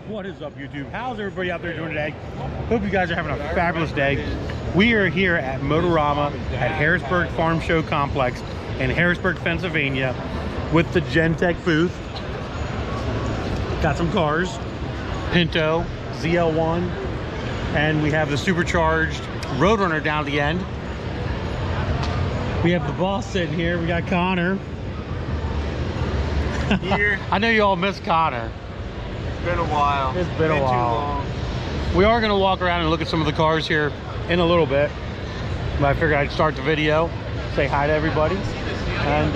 What is up, YouTube? How's everybody out there doing today? Hope you guys are having a fabulous day. We are here at Motorama at Harrisburg Farm Show Complex in Harrisburg, Pennsylvania with the Gentek booth. Got some cars, Pinto, ZL1, and we have the supercharged Roadrunner down at the end. We have the boss sitting here. We got Connor. Here. I know you all miss Connor. Been a while. It's been a while. Too long. We are going to walk around and look at some of the cars here in a little bit. But I figured I'd start the video, say hi to everybody, and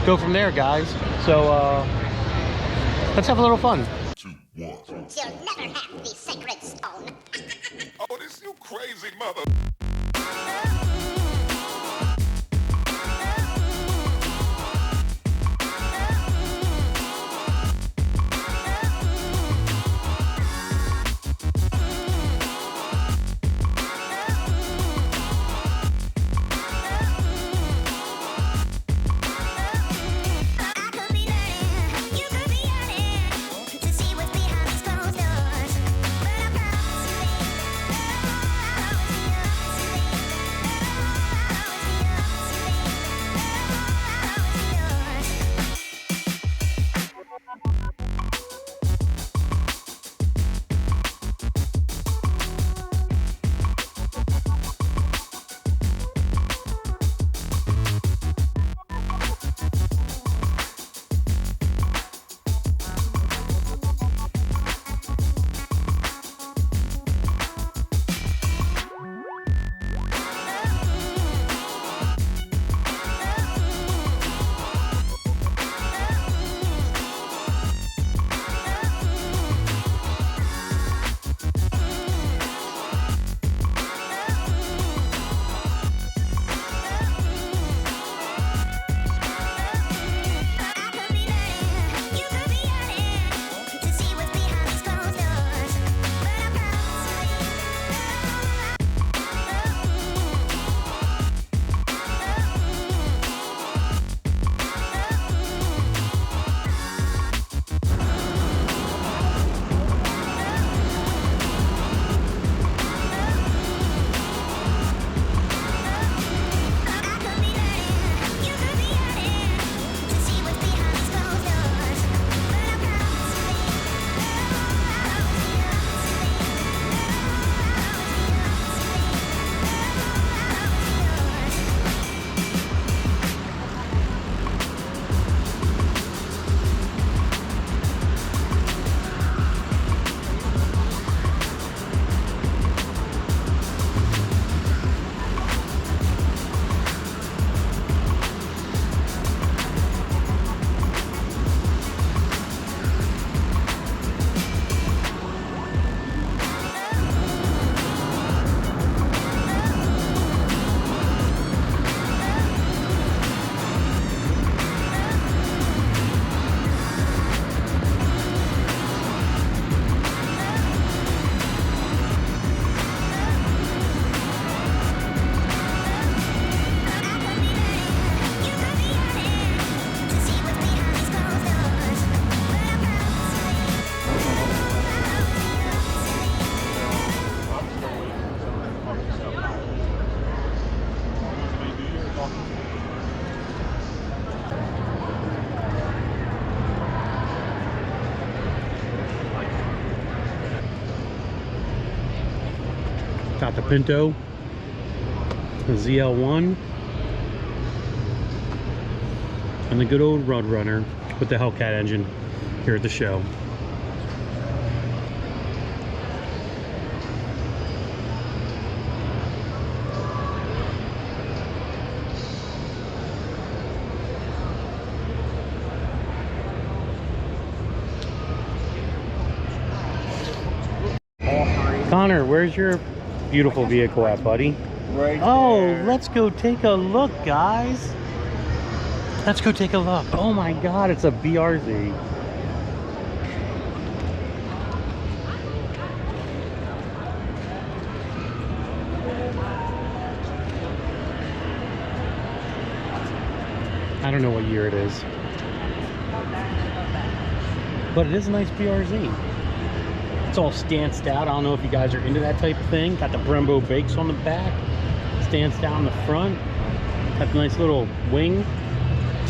go from there, guys. So let's have a little fun. You'll never have the sacred stone. Oh, this you crazy mother. Got the Pinto, the ZL1, and the good old Roadrunner with the Hellcat engine here at the show. Connor, where's your beautiful vehicle at, buddy? Right Oh, there. let's go take a look, guys. Let's go take a look. Oh my God, it's a BRZ. I don't know what year it is, but it is a nice BRZ. It's all stanced out. I don't know if you guys are into that type of thing. Got the Brembo brakes on the back, stanced out in the front. Got the nice little wing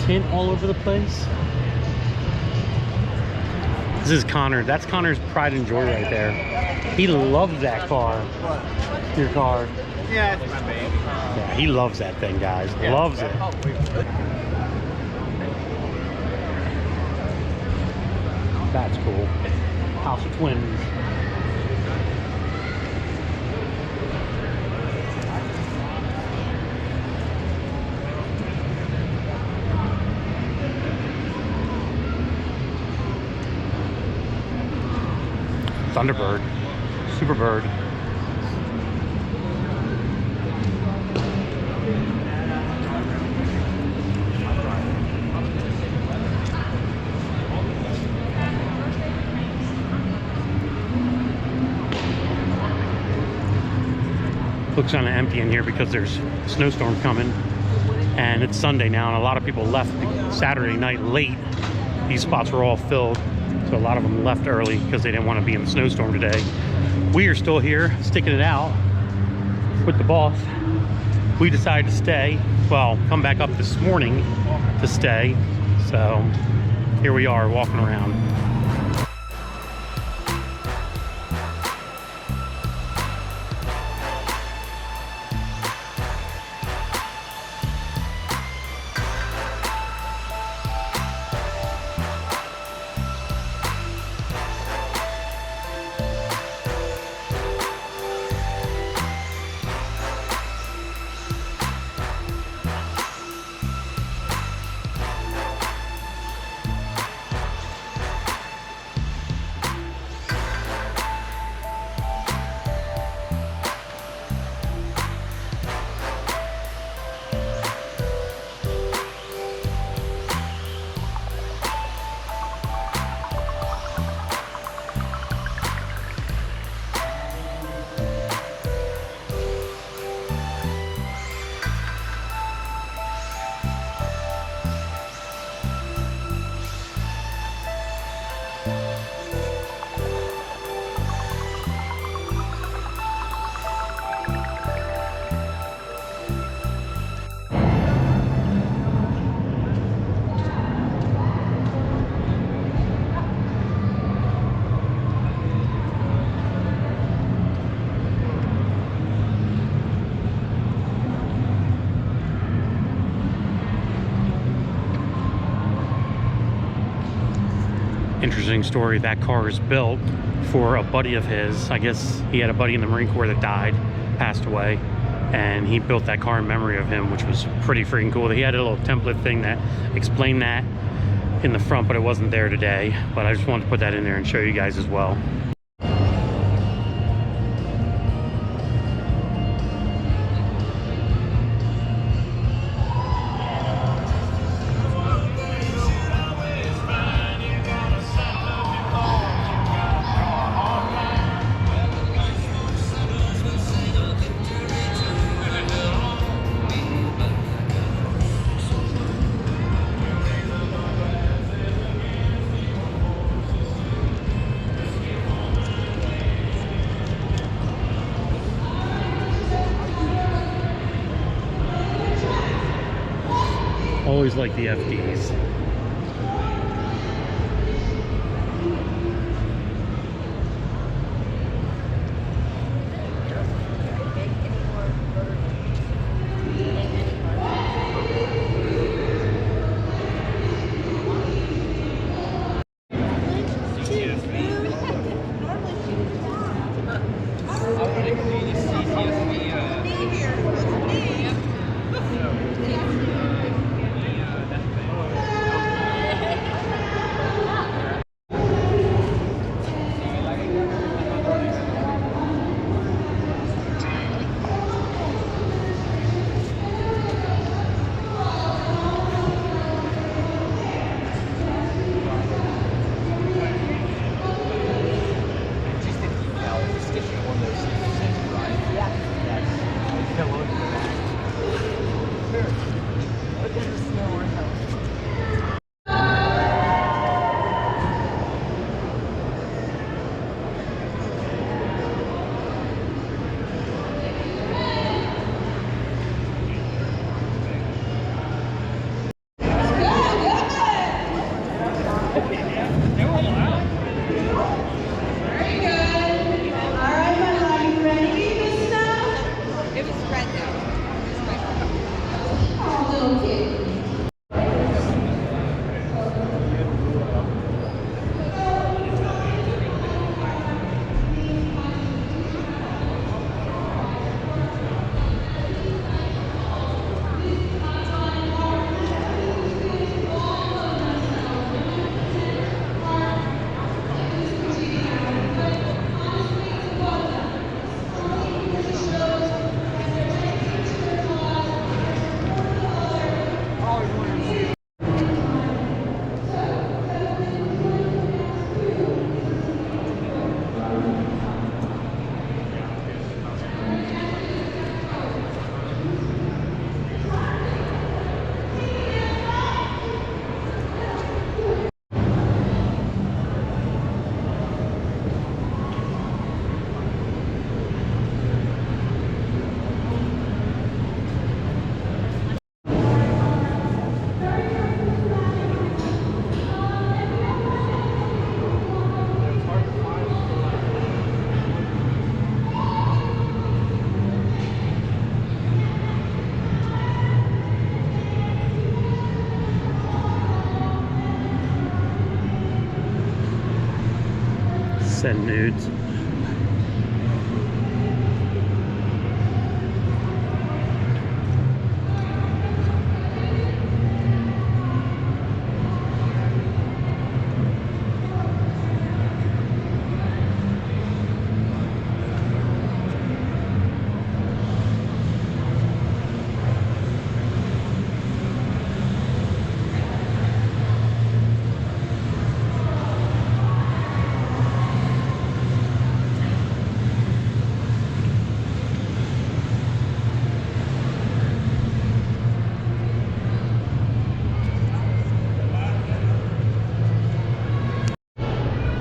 tint all over the place. This is Connor. That's Connor's pride and joy right there. He loves that car. Your car. Yeah, it's my baby. Yeah, he loves that thing, guys. Yeah. Loves it. That's cool. House of Twins. Thunderbird. Superbird. Looks kind of empty in here because there's a snowstorm coming, and it's Sunday now, and a lot of people left Saturday night late. These spots were all filled, so a lot of them left early because they didn't want to be in the snowstorm today. We are still here sticking it out with the boss. We decided to stay, well, come back up this morning to stay, so here we are walking around. Interesting story. That car is built for a buddy of his. I guess he had a buddy in the Marine Corps that died, passed away, and he built that car in memory of him, which was pretty freaking cool. He had a little template thing that explained that in the front, but it wasn't there today. But I just wanted to put that in there and show you guys as well. Always like the FDs. Send nudes.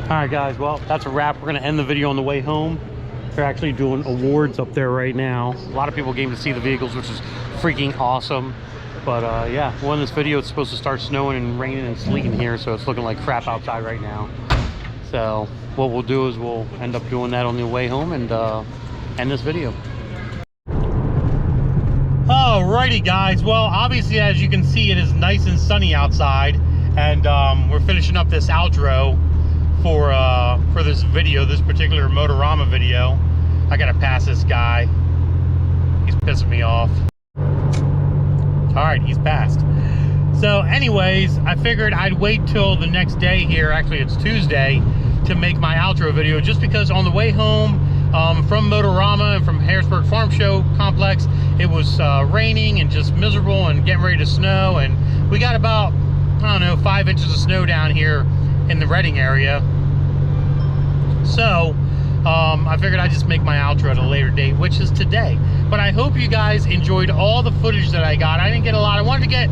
Alright guys, well, that's a wrap. We're going to end the video on the way home. They're actually doing awards up there right now. A lot of people came to see the vehicles, which is freaking awesome. But yeah, well, in this video, it's supposed to start snowing and raining and sleeting here, so it's looking like crap outside right now. So what we'll do is we'll end up doing that on the way home and end this video. Alrighty guys, well, obviously as you can see, it is nice and sunny outside, and we're finishing up this outro for this video, this particular Motorama video. I gotta pass this guy. He's pissing me off. Alright, he's passed. So anyways, I figured I'd wait till the next day here, actually it's Tuesday, to make my outro video, just because on the way home from Motorama and from Harrisburg Farm Show Complex, it was raining and just miserable and getting ready to snow, and we got about, I don't know, 5 inches of snow down here in the Reading area. So I figured I'd just make my outro at a later date, which is today. But I hope you guys enjoyed all the footage that I got. I didn't get a lot. I wanted to get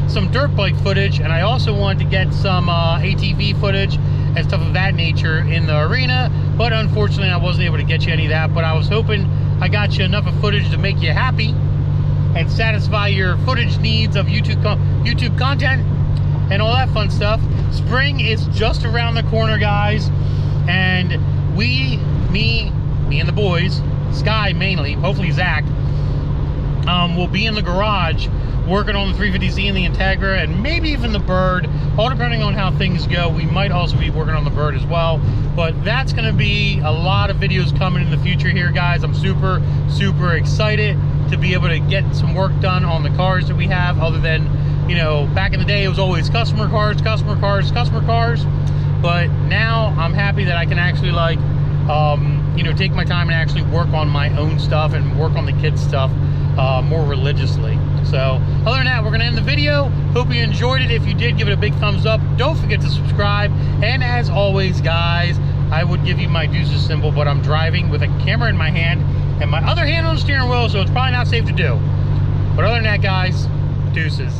some dirt bike footage, and I also wanted to get some ATV footage and stuff of that nature in the arena, but unfortunately I wasn't able to get you any of that. But I was hoping I got you enough of footage to make you happy and satisfy your footage needs of YouTube content and all that fun stuff. Spring is just around the corner, guys, and me and the boys, Sky mainly, hopefully Zach, will be in the garage working on the 350Z and the Integra, and maybe even the Bird, all depending on how things go. We might also be working on the Bird as well, but that's going to be a lot of videos coming in the future here, guys. I'm super excited to be able to get some work done on the cars that we have, other than, you know, back in the day it was always customer cars, but now I'm happy that I can actually, like, you know, take my time and actually work on my own stuff and work on the kids' stuff more religiously. So other than that, we're gonna end the video. Hope you enjoyed it. If you did, give it a big thumbs up. Don't forget to subscribe, and as always, guys, I would give you my deuces symbol, but I'm driving with a camera in my hand and my other hand on the steering wheel, so it's probably not safe to do. But other than that, guys, deuces.